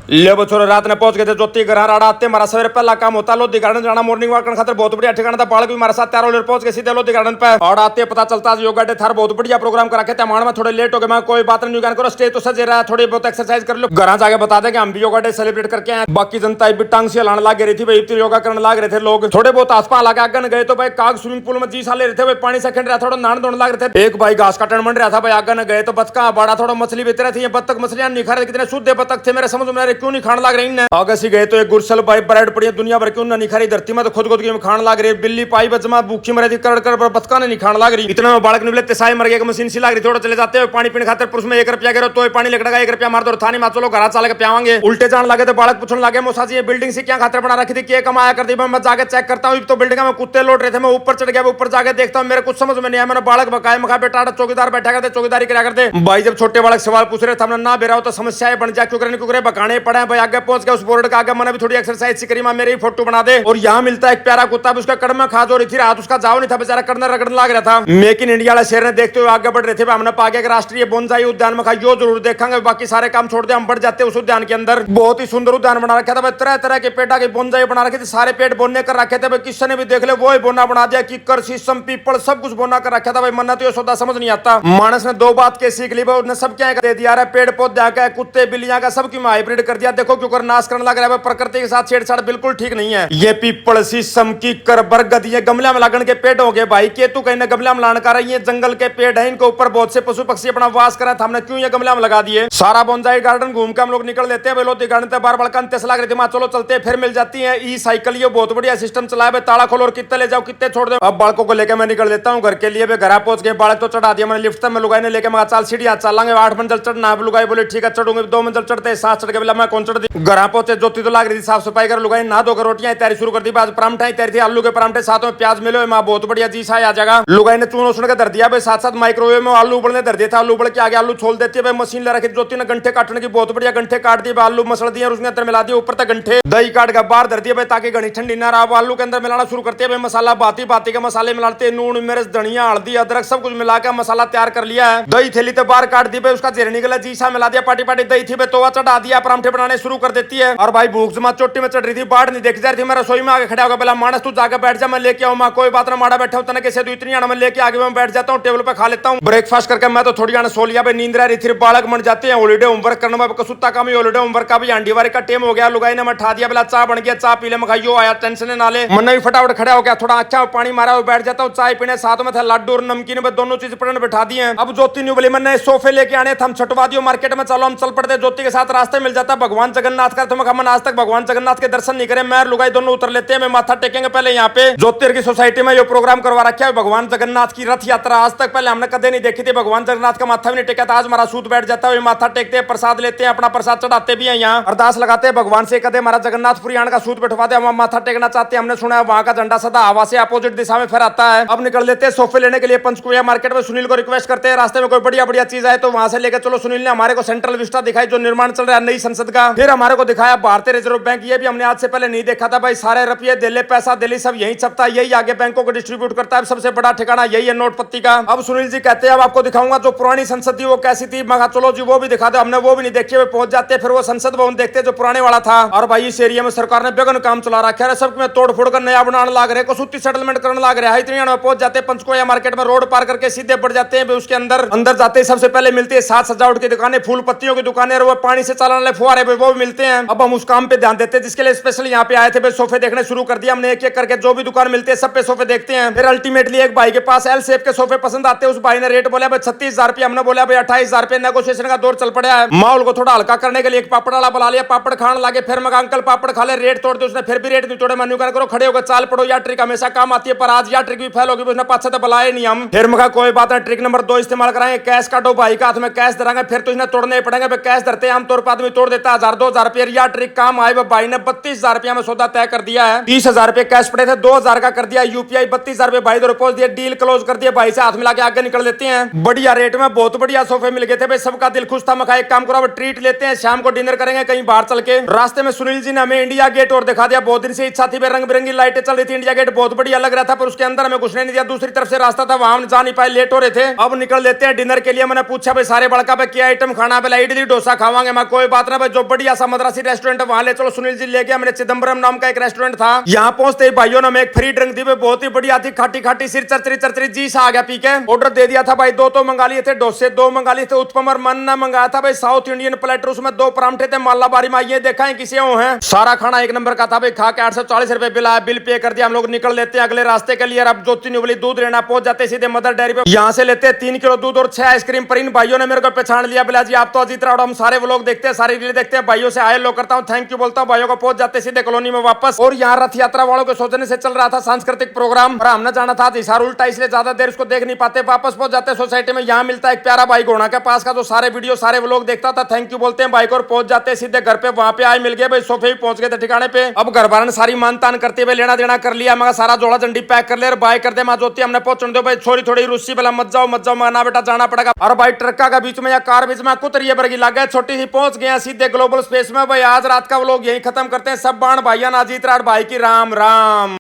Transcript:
ले बछोरे रात ने पहुंच गए थे ज्योति घर राड़ा आते हमारा सवेरे पहला काम होता लोधी गार्डन जाना मॉर्निंग वॉक करने खातिर बहुत बढ़िया ठिकाना था। बालक भी हमारे साथ तैयार होकर पहुंच गए सीधे लोधी गार्डन पे और आते पता चलता योगा डे था बहुत बढ़िया प्रोग्राम करा के थे। में थोड़े लेट हो गए मैं कोई बात नहीं करो स्टेज तो सजे रहा थोड़ी बहुत एक्सरसाइज कर लो घर जाके बता दें कि हम भी योगा डे सेलिब्रेट करके आए। बाकी जनता भी टांग से लाने लग रही थी भाई योगा करने लग रहे थे लोग थोड़े बहुत आसपास लगा आगे गए तो भाई काग स्विमिंग पूल में जी सा ले रहे थे भाई पानी से खेल रहा थोड़ा नान दौड़ लग रहे थे। एक भाई घास काटन बन रहा था भाई आगे गए तो बचका बड़ा थोड़ा मछली बेच रही थी बत्तख मछलियां नहीं खा रहे कितने शुद्ध बत्तख थे मेरे समझ में क्यों नहीं खाने लग रही आगे से गए तो एक गुरसल भाई ब्रेड पड़ी दुनिया भर क्यों नहीं खा रही धरती में तो खुद खुद की खाने लग रही बिल्ली पाई बचमा भूखी मरे थी कर बचका ने नहीं खाने लग रही इतना में बालक निकले तेसाई मर गया मशीन सी लग रही थोड़ा चले जाते हैं पानी पीने खाते पुरुष में 1 रुपया गिरो तो पानी लगेगा 1 रुपया मार दो थानी मा चलो घर चल के पियावांगे उल्टे जान लगे तो बालक पूछने लगे मोसा जी ये बिल्डिंग से क्या खातिर बना रखी थी क्या कमाया कर दी मैं जाके चेक करता हूँ तो बिल्डिंग में कुत्ते लौट रहे थे मैं ऊपर चढ़ गया ऊपर जाके देखता हूँ मेरे कुछ समझ में नहीं आया मैंने बालक बकाया मखा बेटा चौकीदार बैठा करते चौकीदारी करा करते भाई जब छोटे बालक सवाल पूछ रहे थे ना बेरा तो समस्याएं बन जाए क्यों बकाने पड़े भाई आगे पहुंच गया उस बोर्ड का आगे मैंने भी थोड़ी एक्सरसाइज करी मां मेरी फोटो बना दे और यहाँ मिलता है एक प्यारा कुत्ता भी उसका कड़मा खा जो रही थी रात उसका जाओ नहीं था बेचारा करना रगड़ने लग रहा था। मेक इन इंडिया वाले शेर ने देखते हुए आगे बढ़ रहे थे हमने पागे राष्ट्रीय बोनसाई उद्यान में खाई जरूर देखेंगे बाकी सारे काम छोड़ दे हम बढ़ जाते उस उद्यान के अंदर बहुत ही सुंदर उद्यान बना रखा था तरह तरह के पेड़ा की बोनसाई बना रखे थे सारे पेड़ बोने कर रखे थे किसी ने भी देख ले वो बोना बना दिया किकर शीशम पीपल सब कुछ बोना कर रखा था भाई मन्ना तो ये सौदा समझ नहीं आता मानस ने 2 बात के सीख ली उसने सब क्या दे दिया पेड़ पौधे का कुत्ते बिल्लियां का सब की हाइब्रिड कर दिया देखो क्यों नाश करने लग रहा है प्रकृति के साथ छेड़छाड़ बिल्कुल ठीक नहीं है। ये पीपल शीशम कीकर बरगद ये गमला में लगन के पेड़ हो गए भाई केतु कहीं गमला में लाने का रही है जंगल के पेड़ है इनके ऊपर बहुत से पशु पक्षी अपना वास करा था हमने क्यों ये गमला में लगा दिए। सारा बोनसाई गार्डन घूम के हम लोग निकल लेते हैं लोधी गार्डन से बार बड़कन तेस लग रही थी चलो चलते फिर मिल जाती है ई साइकिल ये बहुत बढ़िया सिस्टम चलाया भाई ताला खोलो और कितने ले जाओ कितने छोड़ दो। अब बालकों को लेकर मैं निकल लेता हूँ घर के लिए घर पहुंच गए बालक तो चढ़ा दिया मैंने लिफ्ट में लुगाई ने लेकर मैं चाल सीढ़ियां चलेंगे 8 मंजिल चढ़ना लुगाई बोले ठीक है चढ़ूंगे 2 मंजिल चढ़ते 7 चढ़ के बोला मैं कौन चढ़ दी घर पहुंचे ज्योति तो लग रही थी साफ सफाई कर लुगाई ना धोकर रोटियां तैयारी शुरू कर दी आज परांठा तैयारी थी आलू के परांठे साथ में प्याज मिले माँ बहुत बढ़िया जी सा आ जाएगा लुगाई ने चूनो सुन के धर दिया भाई साथ माइक्रोवेव में आलू उबलने धर दिया था आलू उबल के आगे आलू छोल देती है मशीन ले रखी ज्योति ने गंठे काटने की बहुत बढ़िया गंठे काट दिए आलू मसल दिए उसके अंदर मिला दिए ऊपर तक गंठे दही काट के बाहर धर दिए भाई ताकि घनी ठंडी ना रहा आलू के अंदर मिलाना शुरू करते हैं मसाला बाती बाती के मसाले मिलाते नून मिर्च धनिया हल्दी अदरक सब कुछ मिला के मसाला तैयार कर लिया है। दही थैली तो बाहर काट दी भाई उसका जेर निकला जीसा मिला दिया पाटी पाटी दही थी भाई तोवा चढ़ा दिया परांठे बनाने शुरू कर देती है और भाई भूख जमा चोटी में चढ़ रही थी बाढ़ नहीं देखी जा रही थी मैं रसोई में आगे खड़ा होगा पहला मानस तू जाकर बैठ जा मैं लेके आऊँ मैं कोई बात ना माड़ा बैठा हूँ तने कैसे तू इतनी आना मैं लेके आगे मैं बैठ जाता हूँ टेबल पे खा लेता हूँ ब्रेकफास्ट करके मैं तो थोड़ी आने सो लिया भाई नींद रही थी बालक बन जाते हैं हॉलीडे होमवर्क करने में कसुत्ता का भी हॉलीडे होमवर्क का भी अंडीवारी का टाइम हो गया लुगाई ने मैं ठा दिया बोला चाय बन गया चाय पी ले मैं खाइयो आया टेंशन ना ले मन भी फटाफट खड़ा हो गया थोड़ा अच्छा पानी मारा हुआ बैठ जाता हूँ चाय पीने साथ में था लड्डू और नमकीन में दोनों चीज पड़ने बैठा दिए हैं। अब ज्योति ने बोली मैंने सोफे लेके आने थे हम छटवा दियो मार्केट में चलो हम चल पड़ते ज्योति के साथ रास्ते मिल जाता भगवान जगन्नाथ का तो मैं आज तक भगवान जगन्नाथ के दर्शन नहीं करे मैं लुगाई दोनों उतर लेते हैं मैं माथा टेकेंगे पहले यहाँ पे ज्योतिर की सोसाइटी में ये प्रोग्राम करवा रखा है भगवान जगन्नाथ की रथ यात्रा आज तक पहले हमने कदे नहीं देखी थी भगवान जगन्नाथ का माथा भी नहीं टेका था आज हमारा सूत बैठ जाता है माथा टेकते हैं प्रसाद लेते हैं अपना प्रसाद चढ़ाते भी हैं यहाँ अरदास लगाते हैं भगवान से कदे हमारा जगन्नाथपुरी आने का सूत बैठवा दे हम माथा टेकना चाहते हैं हमने सुना है वहां का झंडा सदा हवा से अपोजिट दिशा में फहराता है। अब निकल लेते हैं सोफे लेने के लिए पंचकुला मार्केट में सुनील को रिक्वेस्ट करते हैं रास्ते में कोई बढ़िया बढ़िया चीज आए तो वहां से लेकर चलो। सुनील ने हमारे को सेंट्रल विस्टा दिखाई जो निर्माण चल रहा है नई संसद का फिर हमारे को दिखाया भारतीय रिजर्व बैंक ये भी हमने आज से पहले नहीं देखा था भाई सारे रुपये दिल्ली पैसा दिल्ली सब यही छपता है यही आगे बैंकों को डिस्ट्रीब्यूट करता है सबसे बड़ा ठिकाना यही है नोट पत्ती का। अब सुनील जी कहते हैं अब आपको दिखाऊंगा जो पुरानी संसद थी वो कैसी थी मगा चलो जी वो भी दिखा दो हमने वो भी नहीं देखी हुए पहुंच जाते फिर वो संसद भवन देखते जो पुराने वाला था और भाई इस एरिया में सरकार ने बेगन काम चला रखा है सब में तोड़ फोड़ कर नया बनाने लग रहे कुछ सेटलमेंट करने लग रहा है इतनी पहुंच जाते पंचकोया मार्केट में रोड पार करके सीधे बढ़ जाते हैं उसके अंदर जाते सबसे पहले मिलती है साथ सजावट की दुकानें फूल पत्तियों की दुकानें और वो पानी से चलाने वाले फुहारे वो भी मिलते हैं। अब हम उस काम पे ध्यान देते हैं जिसके लिए स्पेशल यहाँ पे आए थे भाई सोफे देखने शुरू कर दिया हमने एक एक करके जो भी दुकान मिलती है सब पे सोफे देखते हैं। फिर अल्टीमेटली एक भाई के पास एल शेप के सोफे पसंद आते हैं उस भाई ने रेट बोला भाई 36,000 रुपये हमने बोला भाई 28,000 रुपये नेगोशिएशन का दौर चल पड़ा है माहौल को थोड़ा हल्का करने के लिए एक पापड़ वाला बुला लिया पापड़ खाने लगे फिर मैं अंकल पापड़ खा ले रेट तोड़ दे उसने फिर भी रेट नहीं तोड़े मेन्यू करो खड़े होकर चाल पड़ो या ट्रिक हमेशा काम आती है पर आज या ट्रिक भी फेल होगी उसने पाछे तो बुलाए नहीं हम फिर मैं कोई बात नहीं ट्रिक नंबर 2 इस्तेमाल कराएंगे कैश काटो भाई का हाथ में कैश धरांगे फिर तो इसने तोड़ने पड़ेंगे कैश धरते हैं आमतौर पर आदमी तोड़ देता 1,000-2,000 रुपये या ट्रिक काम आए भाई ने 32,000 रुपया में सौदा तय कर दिया है 30,000 रुपये कैश पड़े थे 2,000 का कर दिया यूपीआई 32,000 रुपये भाई पहुंच दिया डील क्लोज कर दिया भाई से हाथ मिला के आगे निकल लेते हैं। बढ़िया रेट में बहुत बढ़िया सोफे मिल गए थे भाई सबका दिल खुश था मैं एक काम करो ट्रीट लेते हैं शाम को डिनर करेंगे कहीं बाहर चल के। रास्ते में सुनील जी ने हमें इंडिया गेट और दिखा दिया बहुत दिन से इच्छा थी रंग बिरंगी लाइटें चल रही थी इंडिया गेट बहुत बढ़िया लग रहा था पर उसके अंदर हमें घुसने नहीं दिया दूसरी तरफ से रास्ता था वहां हम जा नहीं पाए लेट हो रहे थे। अब निकल लेते हैं डिनर के लिए मैंने पूछा भाई सारे बड़का पे क्या आइटम खाना पहले इडली डोसा खावांगे मैं कोई बात ना भाई जो बढ़िया सा मद्रासी रेस्टोरेंट वहां ले चलो। सुनील जी ले गया मेरे चिदम्बरम नाम का एक रेस्टोरेंट था। यहाँ पहुंचते ही भाइयों ने हमें एक फ्री ड्रिंक दी, बहुत ही बढ़िया थी, खाटी खाटी सिर चरचरी चरचरी जी सा आ गया पी के। ऑर्डर दे दिया था भाई, दो तो मंगा लिए थे डोसे, दो मंगा लिए थे उत्पम, और मन ने मंगाया था भाई साउथ इंडियन प्लेटर, उसमें दो परांठे थे मालाबारी में। ये देखा है किसी है सारा खाना एक नंबर का था भाई। खा के 840 रुपए बिल आया, बिल पे कर दिया। हम लोग निकल लेते हैं अगले रास्ते के लिए। अब ज्योति न्यूबली दूध लेना पहुंच जाते सीधे मदर डेयरी पे। यहाँ से लेते 3 किलो दूध और 6 आइसक्रीम। पर इन भाइयों ने मेरे को पहचान लिया, बोला जी आप तो अजीत राउड, हम सारे व्लॉग देखते हैं, सारी रील देखते हैं। भाइयों से आए लो करता हूँ, थैंक यू बोलता हूँ। भाइयों को पहुंच जाते सीधे कॉलोनी में वापस। और यहाँ रथ यात्रा वालों के सोचने से चल रहा था सांस्कृतिक प्रोग्राम, और हमने जाना था हिसार उल्टा, इसलिए ज्यादा देर उसको देख नहीं पाते। वापस पहुंच जाते सोसाइटी में। यहाँ मिलता है एक प्यारा भाई घोड़ा के पास का, जो सारे वीडियो सारे व्लॉग देखता था। थैंक यू बोलते हैं भाई को और पहुंच जाते सीधे घर पे। वहां पे आए मिल गए भाई, सोफे भी पहुंच गए थे ठिकाने पे। अब घर वाले सारी मानतान करते हुए लेना देना कर लिया। मैं सारा जोड़ा झंडी पैक कर ले और बाय कर दे माँ ज्योति, हमने पहुंचने दो भाई। छोरी थोड़ी रुस्सी बोला मत जाओ मना बेटा, जाना पड़ेगा। और भाई ट्रक्का का बीच में या कार बीच में कुतरिए बरगी लग गए, छोटी सी पहुंच गए सीधे ग्लोबल स्पेस में। भाई आज रात का व्लॉग यही खत्म करते हैं। सब बाण भाइया अजीत राठ भाई की राम राम।